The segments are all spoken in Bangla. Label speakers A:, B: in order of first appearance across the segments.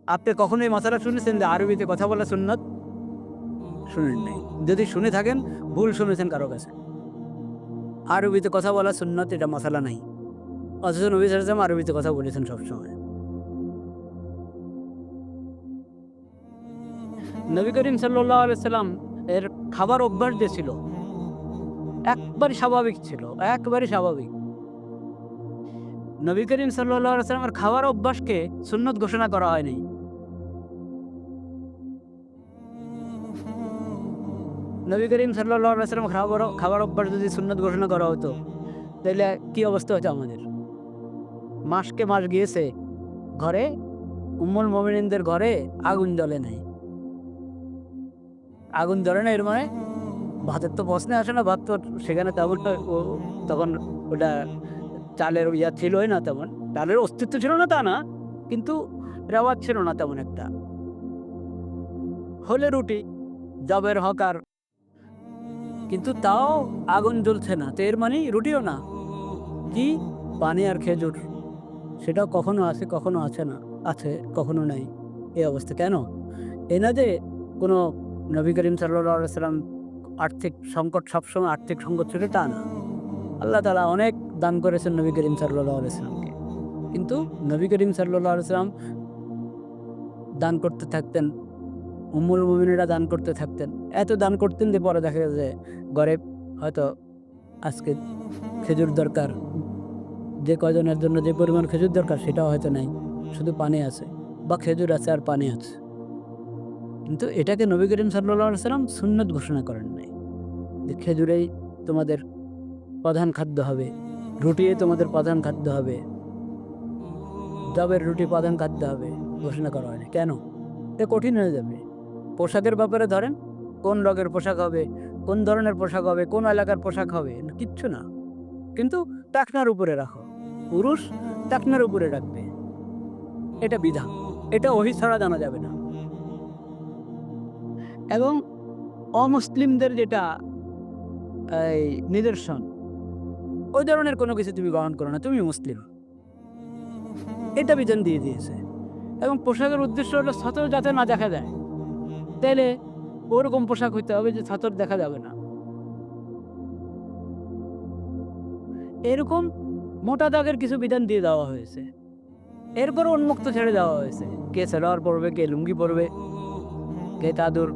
A: আপনি কখনো এই মাসালা শুনেছেন যে আরবিতে কথা বলা সুন্নত? শুনেন নাই। যদি শুনে থাকেন ভুল শুনেছেন কারো কাছে। আরবিতে কথা বলা সুন্নত এটা মাসালা নাই। অথচ নবী সাল্লাল্লাহু আলাইহি ওয়াসাল্লাম আরবিতে কথা বলেছেন সবসময়। নবী করিম সাল্লাল্লাহু আলাইহি সাল্লাম এর খাবার অভ্যাস যে ছিল, একবারে স্বাভাবিক ছিল, একেবারে স্বাভাবিক। নবী করিম সাল্লাল্লাহু আলাইহি সাল্লামের খাওয়ার অভ্যাসকে সুন্নত ঘোষণা করা হয়নি। নবী করিম সাল্লাল্লাহু আলাইহি সাল্লাম খাবার অভ্যাস যদি সুন্নত ঘোষণা করা হতো, তাইলে কি অবস্থা হতো আমাদের? মাসকে মাস গিয়েছে, ঘরে উম্মুল মুমিনিনদের ঘরে আগুন জ্বলে নাই। আগুন জ্বলে না এর মানে ভাতের তো প্রশ্নে আসে না, ভাত তো সেখানে তেমন তখন ওটা চালের ছিলই না তেমন। চালের অস্তিত্ব ছিল না তা না, কিন্তু রেওয়াজ ছিল না তেমন একটা। হলে রুটি, যবের হকার, কিন্তু তাও আগুন জ্বলছে না। তো এর মানে রুটিও না। কি? পানি আর খেজুর। সেটাও কখনো আছে, কখনো আছে না। আছে, কখনো নাই। এই অবস্থা কেন? এই না যে কোনো নবী করিম সাল্লাল্লাহু আলাইহি ওয়াসাল্লাম আর্থিক সংকট, সবসময় আর্থিক সংকট ছিল তা না। আল্লাহ তাআলা অনেক দান করেছেন নবী করিম সাল্লাল্লাহু আলাইহি ওয়াসাল্লামকে। কিন্তু নবী করিম সাল্লাল্লাহু আলাইহি ওয়াসাল্লাম দান করতে থাকতেন। উম্মুল মুমিনিনরা দান করতে থাকতেন। এত দান করতেন যে পরে দেখা যায় যে ঘরে হয়তো আজকে খেজুর দরকার, যে কয়জনের জন্য যে পরিমাণ খেজুর দরকার সেটাও হয়তো নাই। শুধু পানি আছে বা খেজুর আছে আর পানি আছে। কিন্তু এটাকে নবী করিম সাল্লাল্লাহু আলাইহি ওয়াসাল্লাম সুন্নত ঘোষণা করেন নাই। যে খেজুরেই তোমাদের প্রধান খাদ্য হবে, রুটিই তোমাদের প্রধান খাদ্য হবে, যবের রুটি প্রধান খাদ্য হবে, ঘোষণা করা হয়নি। কেন? এটা কঠিন হয়ে যাবে। পোশাকের ব্যাপারে ধরেন, কোন রঙের পোশাক হবে, কোন ধরনের পোশাক হবে, কোন এলাকার পোশাক হবে, কিচ্ছু না। কিন্তু টাকনার উপরে রাখো। পুরুষ টাকনার উপরে রাখবে। এটা বিধান। এটা ওহী ছাড়া জানা যাবে না। এবং অমুসলিমদের যেটা এই নিদর্শন, ওই ধরনের কোনো কিছু তুমি গ্রহণ করো না। তুমি মুসলিম। এটা বিধান দিয়ে দিয়েছে। এবং পোশাকের উদ্দেশ্য হলো ছাতর যাতে না দেখা যায়। তাইলে ওরকম পোশাক হইতে হবে যে ছাতর দেখা যাবে না। এরকম মোটা দাগের কিছু বিধান দিয়ে দেওয়া হয়েছে। এরপর উন্মুক্ত ছেড়ে দেওয়া হয়েছে। কে সালোয়ার পরবে, কে লুঙ্গি পরবে, কে চাদর,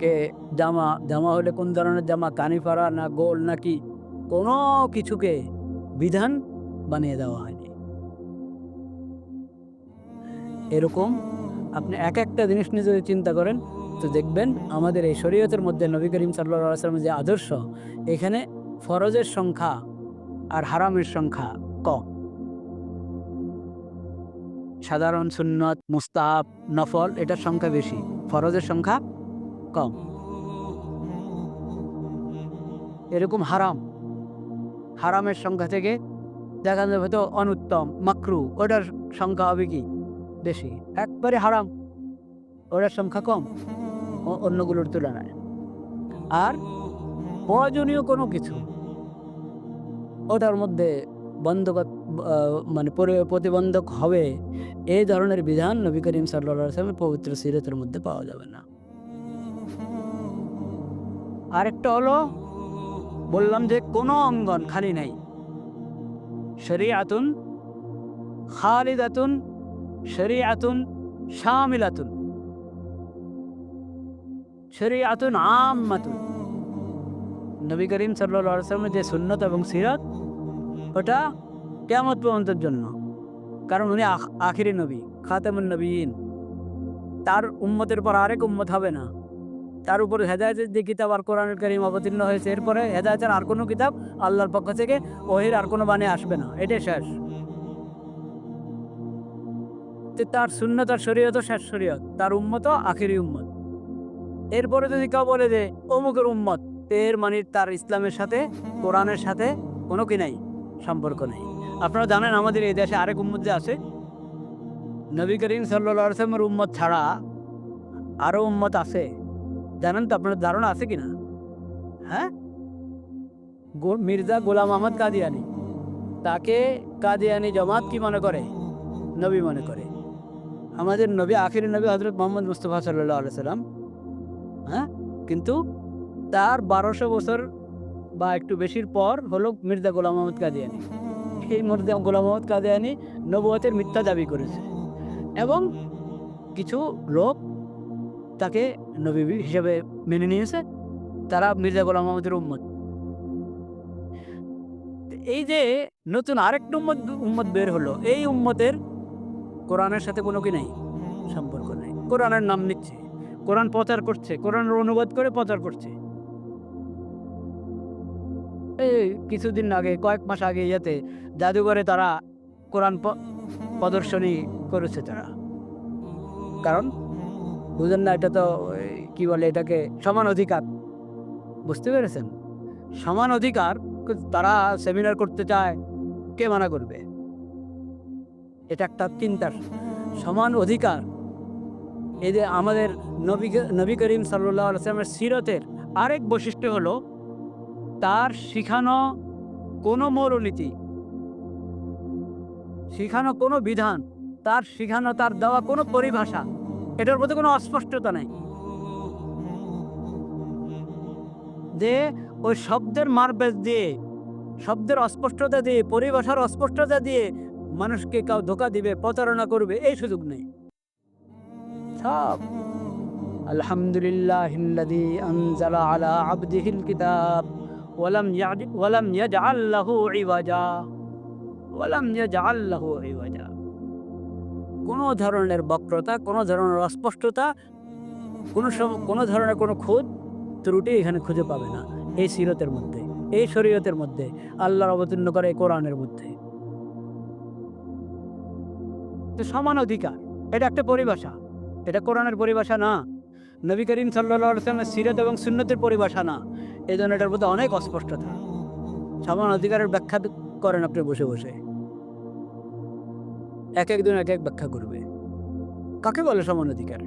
A: কে জামা। জামা হলে কোন ধরনের জামা, কানি ফাড়া না গোল নাকি, কোনো কিছুকে বিধান বানিয়ে দেওয়া হয়নি। এরকম আপনি এক একটা জিনিস নিয়ে যদি চিন্তা করেন তো দেখবেন আমাদের এই শরীয়তের মধ্যে নবী করিম সাল্লাল্লাহু আলাইহি ওয়াসাল্লামের যে আদর্শ, এখানে ফরজের সংখ্যা আর হারামের সংখ্যা কম। সাধারণ সুন্নত, মুস্তাহাব, নফল এটার সংখ্যা বেশি, ফরজের সংখ্যা কম। এরকম হারামের সংখ্যা থেকে দেখা যাবে হয়তো অনুত্তম, মাকরু, ওটার সংখ্যা হবে কি বেশি। একবারে হারাম, ওটার সংখ্যা কম অন্যগুলোর তুলনায়। আর প্রয়োজনীয় কোনো কিছু ওটার মধ্যে বন্ধক, মানে প্রতিবন্ধক হবে, এই ধরনের বিধান নবী করিম সাল্লাল্লাহু আলাইহি ওয়াসাল্লামের পবিত্র সিরাতের মধ্যে পাওয়া যাবে না। আরেকটা হলো, বললাম যে কোনো অঙ্গন খালি নাই। শরীআতুন খালিদাতুন, শরীআতুন শামিলাতুন, শরীআতুন আম্মাতুন। নবী করিম সাল্লাল্লাহু আলাইহি ওয়াসাল্লামের যে সুন্নত এবং সিরাত, ওটা কিয়ামত পর্যন্তের জন্য। কারণ উনি আখিরি নবী, খাতামুন নবিয়্যিন। তার উম্মতের পর আরেক উম্মত হবে না। তার উপর হেদায়েতের যে কিতাব আর কোরআনুল কারীম অবতীর্ণ হয়েছে, এরপরে হেদায়েতের আর কোনো কিতাব আল্লাহর পক্ষ থেকে, ওহীর আর কোনো বাণী আসবে না। এটাই শেষ। যে তার সুন্নত আর শরীয়তও শেষ শরীয়ত, তার উম্মতও আখিরি উম্মত। এরপরে যদি কেউ বলে যে অমুকের উম্মত, তো এর মানে তার ইসলামের সাথে, কোরআনের সাথে কোনো কি নাই, সম্পর্ক নেই। আপনারা জানেন আমাদের এই দেশে আরেক উম্মত যে আছে, নবী করিম সাল্লাল্লাহু আলাইহি ওয়াসাল্লামের উম্মত ছাড়া আরো উম্মত আছে। জানেন তো? আপনার ধারণা আছে কিনা? হ্যাঁ? মির্জা গোলাম আহমদ কাদিয়ানী, তাকে কাদিয়ানী জামাত কি মনে করে? নবী মনে করে। আমাদের নবী, আখির নবী হযরত মুহাম্মদ মুস্তাফা সাল্লাল্লাহু আলাইহি সাল্লাম, হ্যাঁ? কিন্তু তার 1200 বছর বা একটু বেশির পর হলো মির্জা গোলাম মোহাম্মদ কাদিয়ানী। এই মির্জা গোলাম মোহাম্মদ কাদিয়ানী নবুয়তের মিথ্যা দাবি করেছে এবং কিছু লোক তাকে নবী হিসেবে মেনে নিয়েছে। তারা মির্জা গোলাম মোহাম্মদের উম্মত। এই যে নতুন আরেকটা উম্মত বের হলো, এই উম্মতের কোরআনের সাথে কোনো কি নাই, সম্পর্ক নাই। কোরআনের নাম নিচ্ছে, কোরআন প্রচার করছে, কোরআনের অনুবাদ করে প্রচার করছে। এই কিছুদিন আগে, কয়েক মাস আগে ইয়েতে জাদুঘরে তারা কোরআন প্রদর্শনী করেছে তারা। কারণ বুঝেন না, এটা তো কি বলে এটাকে, সমান অধিকার। বুঝতে পেরেছেন? সমান অধিকার তারা সেমিনার করতে চায়, কে মানা করবে? এটা একটা চিন্তার সমান অধিকার। এই যে আমাদের নবী করিম সাল্লাল্লাহু আলাইহি ওয়াসাল্লামের সিরতের আরেক বৈশিষ্ট্য হলো তার শিখানো কোনো মূলনীতি, শিখানো কোনো বিধান, তার শিখানো, তার দেওয়া কোনো পরিভাষা, এটার মধ্যে কোনো অস্পষ্টতা নাই। যে ওই শব্দের মারপ্যাচ দিয়ে, শব্দের অস্পষ্টতা দিয়ে, পরিভাষার অস্পষ্টতা দিয়ে মানুষকে কেউ ধোঁকা দিবে, প্রতারণা করবে, এই সুযোগ নেই। সব আলহামদুলিল্লাহিল্লাযী আনজালা আলা আবদিহিল কিতাব ওয়ালাম ইয়াজআল লাহু ইওয়াজা, ওয়ালাম ইয়াজআল লাহু ইওয়াজা। কোনো ধরনের বক্রতা, কোনো ধরনের অস্পষ্টতা, কোনো ধরনের কোনো খুঁত ত্রুটি এখানে খুঁজে পাবে না এই সিরতের মধ্যে, এই শরীয়তের মধ্যে, আল্লাহর অবতীর্ণ করে এই কোরআনের মধ্যে। তো সমান অধিকার, এটা একটা পরিভাষা, এটা কোরআনের পরিভাষা না। নবী করিম সাল্লাল্লাহু আলাইহি ওয়াসাল্লামের সিরাত এবং সুন্নতের পরিভাষা না। এই জন্য এটার মধ্যে অনেক অস্পষ্টতা। সমান অধিকারের ব্যাখ্যা করেন আপনি বসে বসে, এক একজন এক এক ব্যাখ্যা করবে। কাকে বলে সমান অধিকার?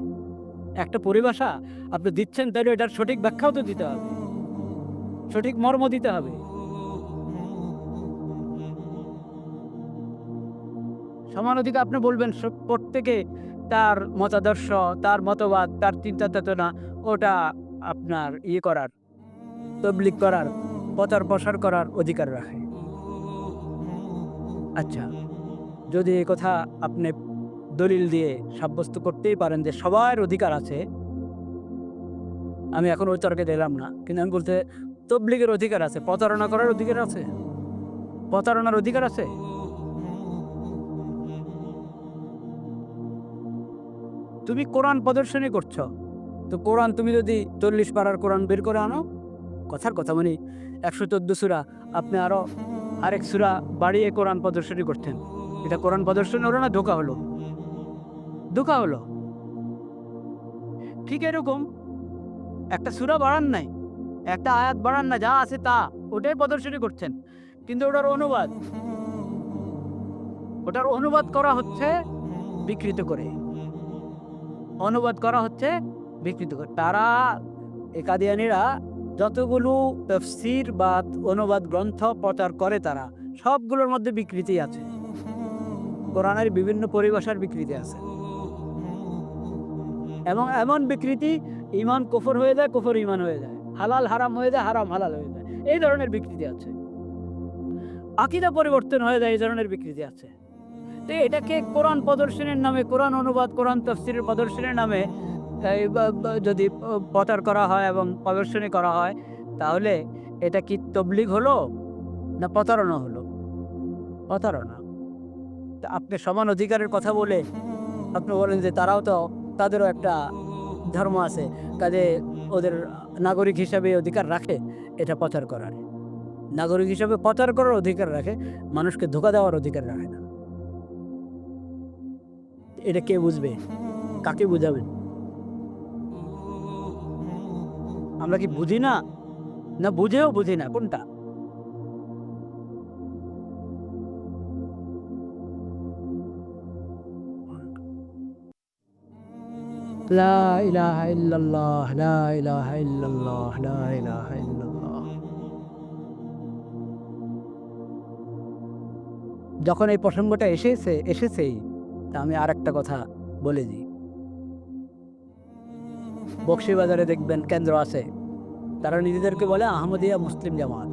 A: একটা পরিভাষা আপনি দিচ্ছেন, তাহলে এটার সঠিক ব্যাখ্যাও তো দিতে হবে, সঠিক মর্ম দিতে হবে। সমান অধিকার আপনি বলবেন প্রত্যেকে তার মতাদর্শ, তার মতবাদ, তার চিন্তা চেতনা, ওটা আপনার করার, তবলিগ করার, প্রচার প্রসার করার অধিকার রাখে। আচ্ছা, যদি এই কথা আপনি দলিল দিয়ে সাব্যস্ত করতেই পারেন যে সবার অধিকার আছে, আমি এখন ওই তর্কে দিলাম না, কিন্তু আমি বলতে তবলিগের অধিকার আছে, প্রতারণা করার অধিকার আছে, প্রতারণার অধিকার আছে। তুমি কোরআন প্রদর্শনী করছো, তো কোরআন তুমি যদি 40 পারার কোরআন বের করে আনো, কথার কথা মানে 114 সূরা, আপনি আরো আরেক সূরা বাড়িয়ে কোরআন প্রদর্শনী করতেন, এটা কোরআন প্রদর্শনী হলো না? ধোঁকা হলো, ধোঁকা হলো। ঠিক এরকম একটা সূরা বাড়ান নাই, একটা আয়াত বাড়ান না, যা আছে তা ওটাই প্রদর্শনী করছেন, কিন্তু ওটার অনুবাদ করা হচ্ছে বিকৃত করে, অনুবাদ করা হচ্ছে বিকৃত করে। তারা কাদিয়ানীরা যতগুলো তাফসীর বা অনুবাদ গ্রন্থ প্রচার করে, তারা সবগুলোর মধ্যে বিকৃতি আছে, কোরআনের বিভিন্ন পরিভাষার বিকৃতি আছে, এবং এমন বিকৃতি ঈমান কুফর হয়ে যায়, কুফর ঈমান হয়ে যায়, হালাল হারাম হয়ে যায়, হারাম হালাল হয়ে যায়, এই ধরনের বিকৃতি আছে। আকীদা পরিবর্তন হয়ে যায়, এই ধরনের বিকৃতি আছে। তো এটাকে কোরআন প্রদর্শনীর নামে, কোরআন অনুবাদ, কোরআন তাফসীরের প্রদর্শনীর নামে যদি প্রচার করা হয় এবং প্রদর্শনী করা হয়, তাহলে এটা কি তবলিগ হলো না প্রতারণা হলো? প্রতারণা। তা আপনি সমান অধিকারের কথা বলে আপনি বলেন যে তাদেরও একটা ধর্ম আছে, কাজে ওদের নাগরিক হিসাবে অধিকার রাখে এটা প্রচার করার, নাগরিক হিসাবে প্রচার করার অধিকার রাখে, মানুষকে ধোঁকা দেওয়ার অধিকার রাখে না। এটা কে বুঝবে? কাকে বুঝাবেন? আমরা কি বুঝি না, না বুঝেও বুঝি না? কোনটা? লা ইলাহা ইল্লাল্লাহ, লা ইলাহা ইল্লাল্লাহ, লা ইলাহা ইল্লাল্লাহ। যখন এই প্রসঙ্গটা এসেছেই, তা আমি আরেকটা কথা বলে দিই। বকশীবাজারে দেখবেন কেন্দ্র আছে, তারা নিজেদেরকে বলে আহমদিয়া মুসলিম জামাত।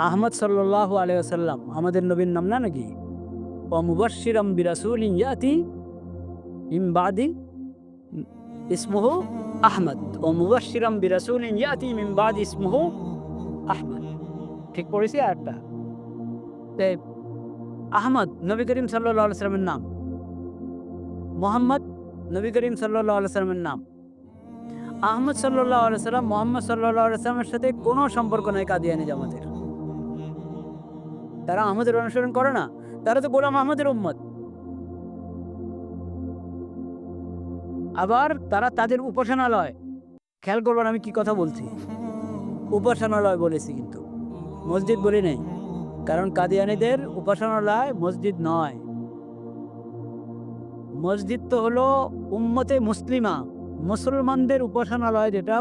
A: আহমদ সাল্লাল্লাহু আলাইহি ওয়াসাল্লাম আমাদের নবীর নাম না নাকি? ওয়া মুবাশশিরাম বিরাসূলিন ইয়াতি মিন বাদি ইসমুহু আহমদ, ওয়া মুবাশশিরাম বিরাসূলিন ইয়াতি মিন বাদি ইসমুহু আহমদ। ঠিক পড়েছি আয়াতটা? তে আহমদ নবী করিম সাল্লাল্লাহু আলাইহি ওয়াসাল্লামের নাম, মুহাম্মদ নবী করিম সাল্লাল্লাহু আলাইহি ওয়াসাল্লামের নাম। আহমদ সাল্লাল্লাহু আলাইহি ওয়াসাল্লাম মুহাম্মদ সাল্লাল্লাহু আলাইহি ওয়াসাল্লামের সাথে কোনো সম্পর্ক নাই কাদিয়ানী জামাতের। তারা আহমদের অনুসরণ করে না, তারা তো গোলাম আহমদের উম্মত। আবার তারা তাদের উপাসনালয়, খেয়াল করবেন আমি কি কথা বলছি, উপাসনালয় বলেছি কিন্তু মসজিদ বলি নাই, কারণ কাদিয়ানীদের উপাসনালয় মসজিদ নয়। মসজিদ তো হলো উম্মতে মুসলিমা, মুসলমানদের উপাসনালয়, যেটা